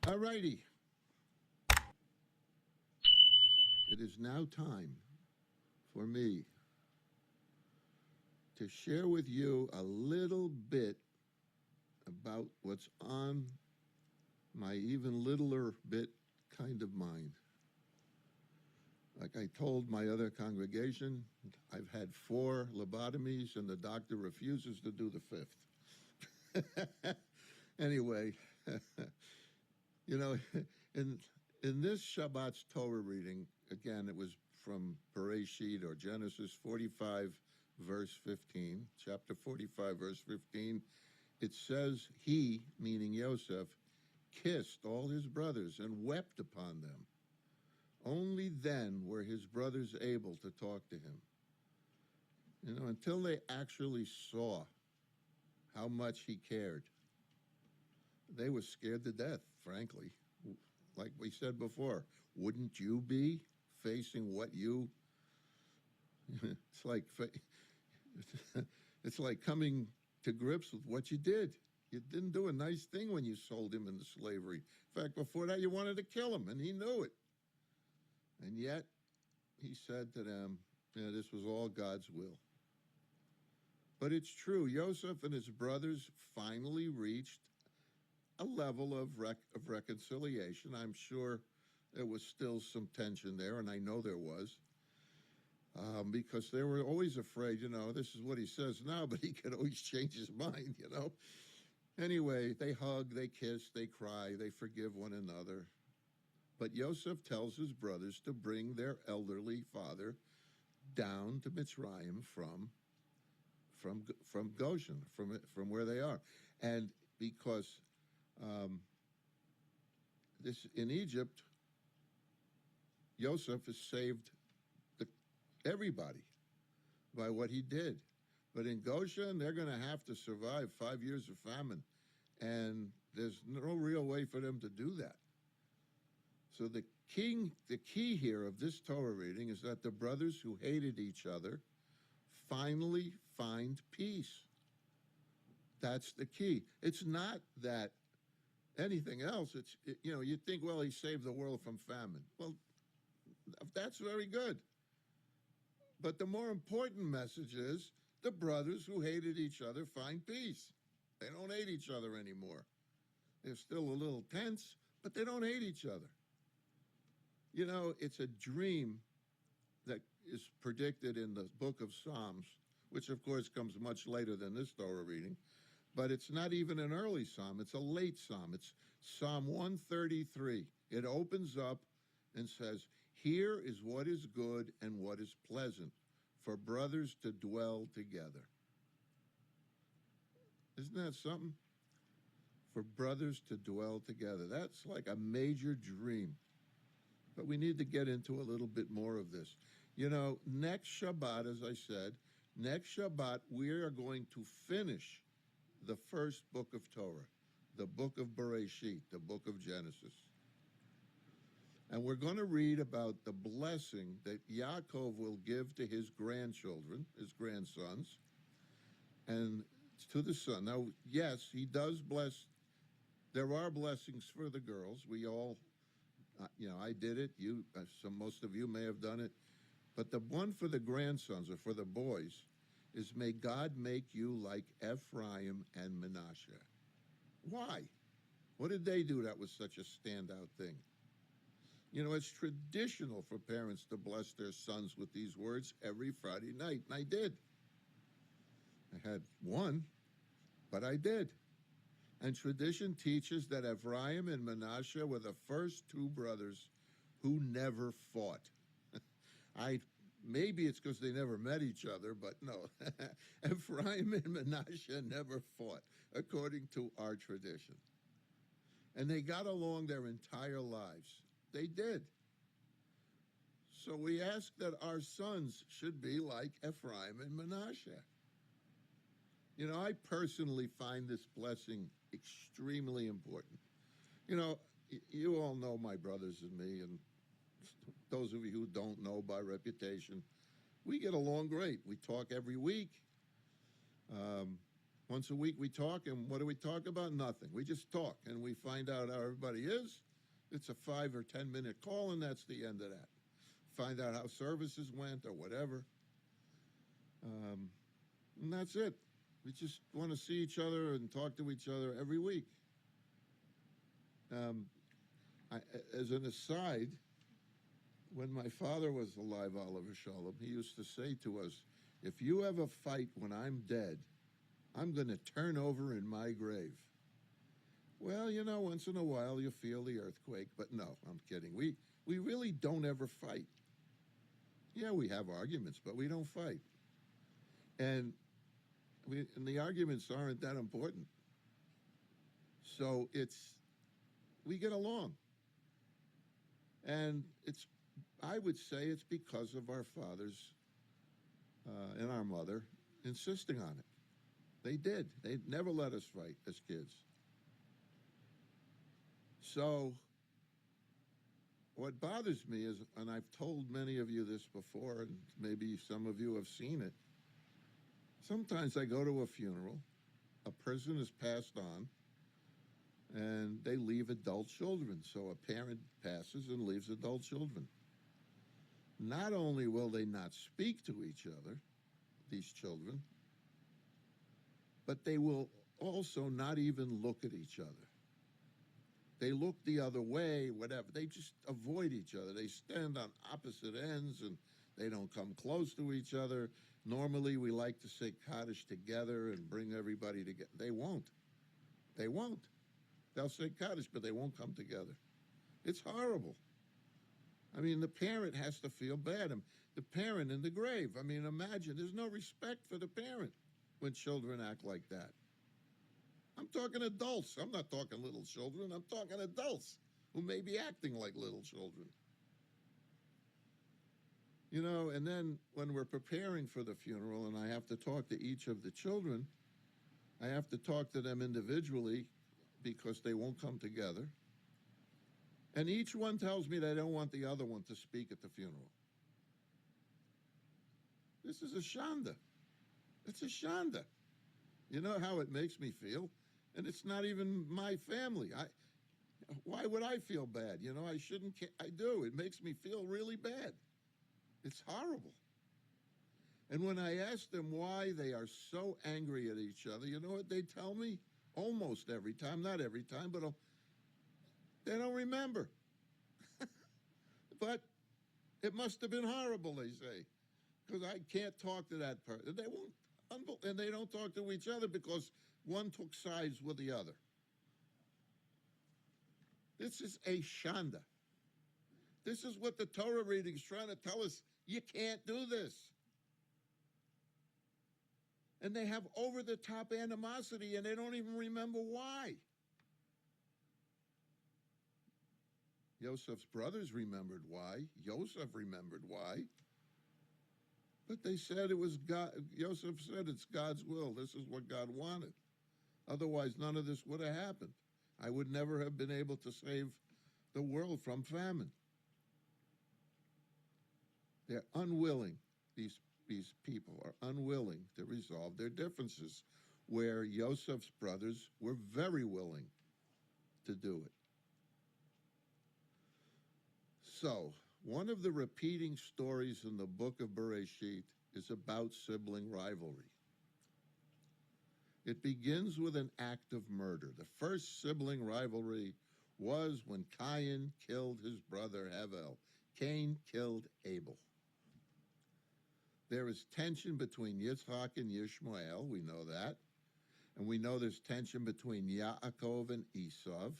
All righty. It is now time for me to share with you a little bit about what's on my even littler bit kind of mind. Like I told my other congregation, I've had 4 lobotomies and the doctor refuses to do the 5th. Anyway, you know, in in this Shabbat's Torah reading, again, it was from Bereshit or Genesis 45, verse 15, chapter 45, verse 15. It says, he, meaning Yosef, kissed all his brothers and wept upon them. Only then were his brothers able to talk to him. You know, until they actually saw how much he cared, they were scared to death, frankly. Like we said before, wouldn't you be facing what you? It's like it's like coming to grips with what you did. You didn't do a nice thing when you sold him into slavery. In fact, before that, you wanted to kill him, and he knew it. And yet, he said to them, this was all God's will. But it's true, Joseph and his brothers finally reached a level of reconciliation. I'm sure there was still some tension there, and I know there was, because they were always afraid, this is what he says now, but he could always change his mind, Anyway, they hug, they kiss, they cry, they forgive one another. But Joseph tells his brothers to bring their elderly father down to Mitzrayim from Goshen, from where they are. And because this in Egypt, Joseph has saved everybody by what he did. But in Goshen, they're going to have to survive 5 years of famine. And there's no real way for them to do that. So the key here of this Torah reading is that the brothers who hated each other finally find peace. That's the key. It's not that anything else. You think, well, he saved the world from famine. Well, that's very good. But the more important message is the brothers who hated each other find peace. They don't hate each other anymore. They're still a little tense, but they don't hate each other. It's a dream that is predicted in the book of Psalms, which of course comes much later than this Torah reading, but it's not even an early psalm. It's a late psalm. It's Psalm 133. It opens up and says, here is what is good and what is pleasant for brothers to dwell together. Isn't that something? For brothers to dwell together. That's like a major dream. But we need to get into a little bit more of this. Next Shabbat, as I said, next Shabbat, we are going to finish the first book of Torah, the book of Bereshit, the book of Genesis. And we're going to read about the blessing that Yaakov will give to his grandchildren, his grandsons, and to the son. Now, yes, he does bless. There are blessings for the girls. We all, I did it. Most of you may have done it. But the one for the grandsons or for the boys is, may God make you like Ephraim and Manasseh. Why? What did they do that was such a standout thing? It's traditional for parents to bless their sons with these words every Friday night, and I did. I had one, but I did. And tradition teaches that Ephraim and Manasseh were the first 2 brothers who never fought. Maybe it's because they never met each other, but no. Ephraim and Manasseh never fought, according to our tradition. And they got along their entire lives. They did. So we ask that our sons should be like Ephraim and Manasseh. I personally find this blessing extremely important. You all know my brothers and me, and those of you who don't know by reputation, we get along great. We talk every week. Once a week we talk, and what do we talk about? Nothing. We just talk, and we find out how everybody is. It's a 5 or 10 minute call, and that's the end of that. Find out how services went or whatever. Um, and that's it. We just want to see each other and talk to each other every week. Um, as an aside, when my father was alive, Oliver Shalom, he used to say to us, if you ever fight when I'm dead, I'm going to turn over in my grave. Well, you know, once in a while you feel the earthquake, but no, I'm kidding. We really don't ever fight. Yeah, we have arguments, but we don't fight. And the arguments aren't that important. So we get along. And I would say it's because of our fathers and our mother insisting on it. They did. They never let us fight as kids. So what bothers me is, and I've told many of you this before, and maybe some of you have seen it, sometimes I go to a funeral, a person is passed on, and they leave adult children. So a parent passes and leaves adult children. Not only will they not speak to each other, these children, but they will also not even look at each other. They look the other way, whatever. They just avoid each other. They stand on opposite ends, and they don't come close to each other. Normally, we like to say Kaddish together and bring everybody together. They won't. They won't. They'll say Kaddish, but they won't come together. It's horrible. I mean, the parent has to feel bad. The parent in the grave. I mean, imagine, there's no respect for the parent when children act like that. I'm talking adults. I'm not talking little children. I'm talking adults who may be acting like little children. You know, and then when we're preparing for the funeral and I have to talk to each of the children, I have to talk to them individually because they won't come together. And each one tells me they don't want the other one to speak at the funeral. This is a shanda. It's a shanda. You know how it makes me feel? And it's not even my family. Why would I feel bad? You know, I shouldn't. I do. It makes me feel really bad. It's horrible. And when I ask them why they are so angry at each other, you know what they tell me? Almost every time, not every time, but they don't remember. But it must have been horrible, they say, because I can't talk to that person. They won't, and they don't talk to each other because one took sides with the other. This is a shanda. This is what the Torah reading is trying to tell us. You can't do this. And they have over-the-top animosity, and they don't even remember why. Yosef's brothers remembered why. Yosef remembered why. But they said it was God. Yosef said it's God's will. This is what God wanted. Otherwise, none of this would have happened. I would never have been able to save the world from famine. They're unwilling. These people are unwilling to resolve their differences, where Yosef's brothers were very willing to do it. So, one of the repeating stories in the book of Bereshit is about sibling rivalry. It begins with an act of murder. The first sibling rivalry was when Cain killed his brother Hevel. Cain killed Abel. There is tension between Yitzhak and Yishmael, we know that. And we know there's tension between Yaakov and Esav.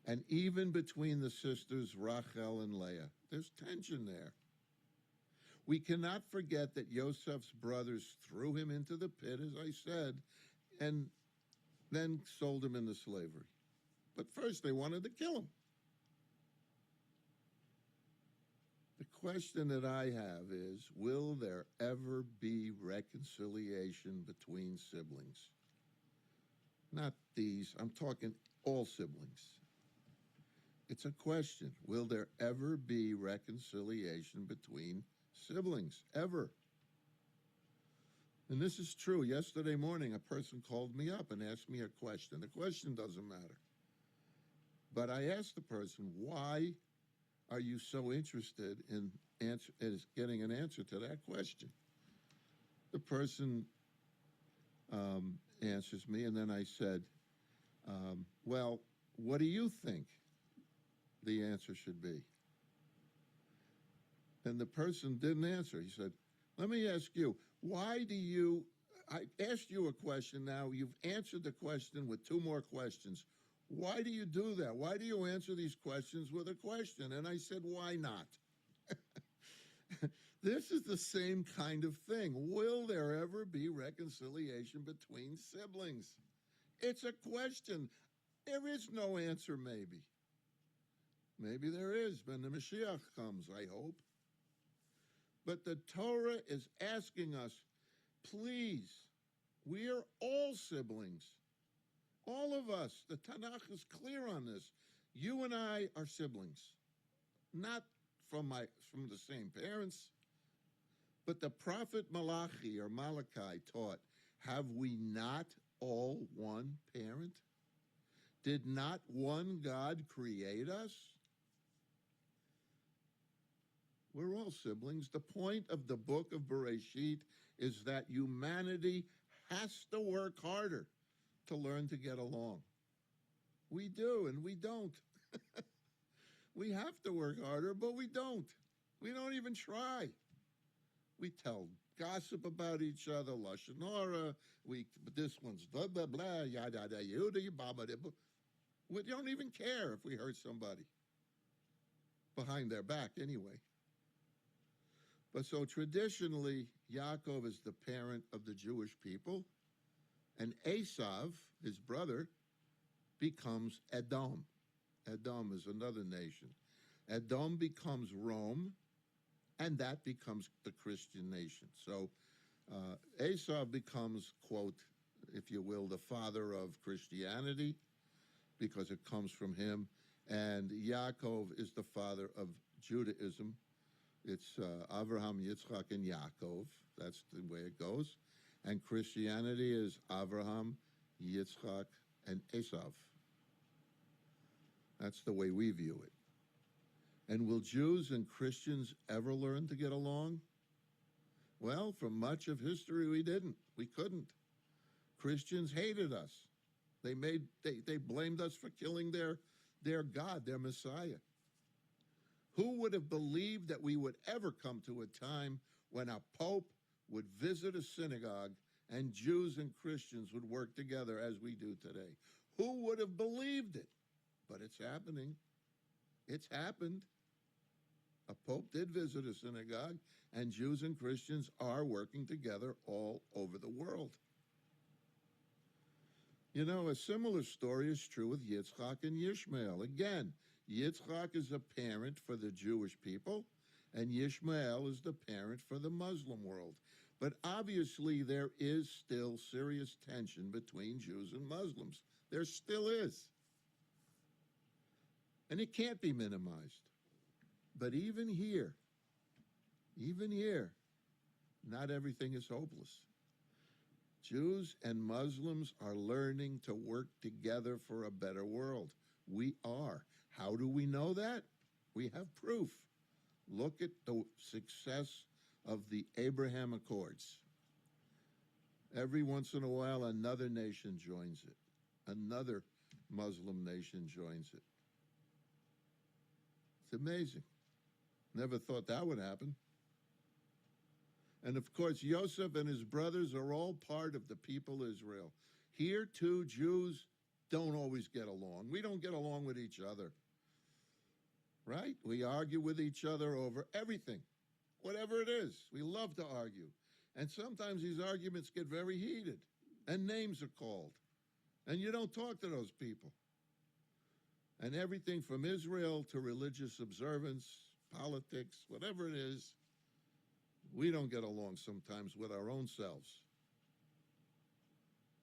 And even between the sisters Rachel and Leah. There's tension there. We cannot forget that Yosef's brothers threw him into the pit, as I said, and then sold him into slavery. But first they wanted to kill him. The question that I have is, will there ever be reconciliation between siblings? Not these, I'm talking all siblings. It's a question. Will there ever be reconciliation between siblings? Ever? And this is true. Yesterday morning, a person called me up and asked me a question. The question doesn't matter. But I asked the person, why are you so interested in getting an answer to that question? The person answers me, and then I said, well, what do you think the answer should be? And the person didn't answer. He said, let me ask you, I asked you a question now, you've answered the question with two more questions. Why do you do that? Why do you answer these questions with a question? And I said, why not? This is the same kind of thing. Will there ever be reconciliation between siblings? It's a question. There is no answer, maybe. Maybe there is when the Mashiach comes, I hope. But the Torah is asking us, please, we are all siblings. All of us. The Tanakh is clear on this. You and I are siblings. Not from the same parents. But the prophet Malachi or Malachi taught, have we not all one parent? Did not one God create us? We're all siblings. The point of the book of Bereshit is that humanity has to work harder to learn to get along. We do, and we don't. We have to work harder, but we don't. We don't even try. We tell gossip about each other, lashon hara. This one's blah blah blah, yada yada yada, blah. We don't even care if we hurt somebody behind their back, anyway. But so traditionally, Yaakov is the parent of the Jewish people, and Esav, his brother, becomes Edom. Edom is another nation. Edom becomes Rome, and that becomes the Christian nation. So Esav becomes, quote, if you will, the father of Christianity, because it comes from him, and Yaakov is the father of Judaism. It's Avraham, Yitzchak, and Yaakov. That's the way it goes. And Christianity is Avraham, Yitzchak, and Esav. That's the way we view it. And will Jews and Christians ever learn to get along? Well, for much of history, we didn't. We couldn't. Christians hated us. They blamed us for killing their God, their Messiah. Who would have believed that we would ever come to a time when a pope would visit a synagogue and Jews and Christians would work together as we do today? Who would have believed it? But it's happening. It's happened. A pope did visit a synagogue, and Jews and Christians are working together all over the world. You know, a similar story is true with Yitzchak and Yishmael. Again, Yitzchak is a parent for the Jewish people, and Yishmael is the parent for the Muslim world. But obviously, there is still serious tension between Jews and Muslims. There still is. And it can't be minimized. But even here, not everything is hopeless. Jews and Muslims are learning to work together for a better world. We are. How do we know that? We have proof. Look at the success of the Abraham Accords. Every once in a while, another nation joins it. Another Muslim nation joins it. It's amazing. Never thought that would happen. And of course, Yosef and his brothers are all part of the people of Israel. Here, too, Jews don't always get along. We don't get along with each other. Right? We argue with each other over everything, whatever it is. We love to argue. And sometimes these arguments get very heated, and names are called. And you don't talk to those people. And everything from Israel to religious observance, politics, whatever it is, we don't get along sometimes with our own selves.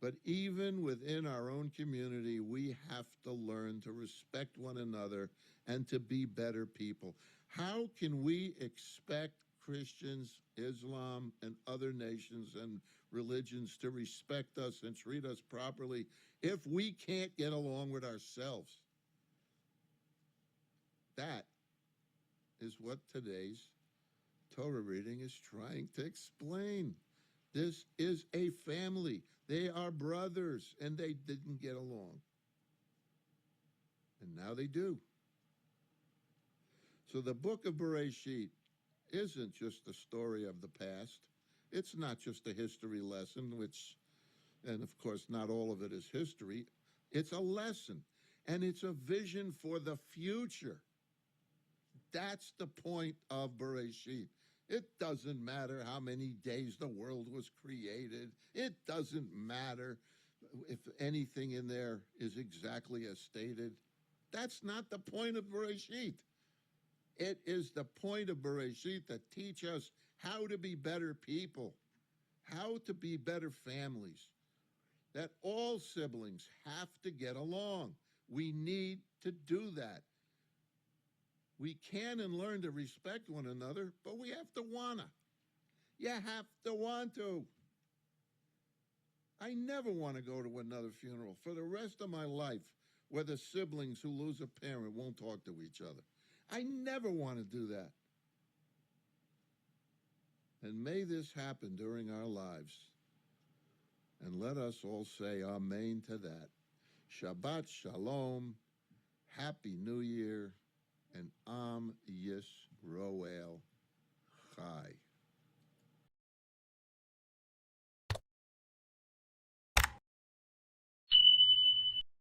But even within our own community, we have to learn to respect one another and to be better people. How can we expect Christians, Islam, and other nations and religions to respect us and treat us properly if we can't get along with ourselves? That is what today's Torah reading is trying to explain. This is a family. They are brothers, and they didn't get along. And now they do. So the book of Bereshit isn't just the story of the past. It's not just a history lesson, and of course, not all of it is history. It's a lesson, and it's a vision for the future. That's the point of Bereshit. It doesn't matter how many days the world was created. It doesn't matter if anything in there is exactly as stated. That's not the point of Bereshit. It is the point of Bereshit that teach us how to be better people, how to be better families, that all siblings have to get along. We need to do that. We can and learn to respect one another, but we have to wanna. You have to want to. I never want to go to another funeral for the rest of my life where the siblings who lose a parent won't talk to each other. I never want to do that. And may this happen during our lives. And let us all say amen to that. Shabbat Shalom. Happy New Year.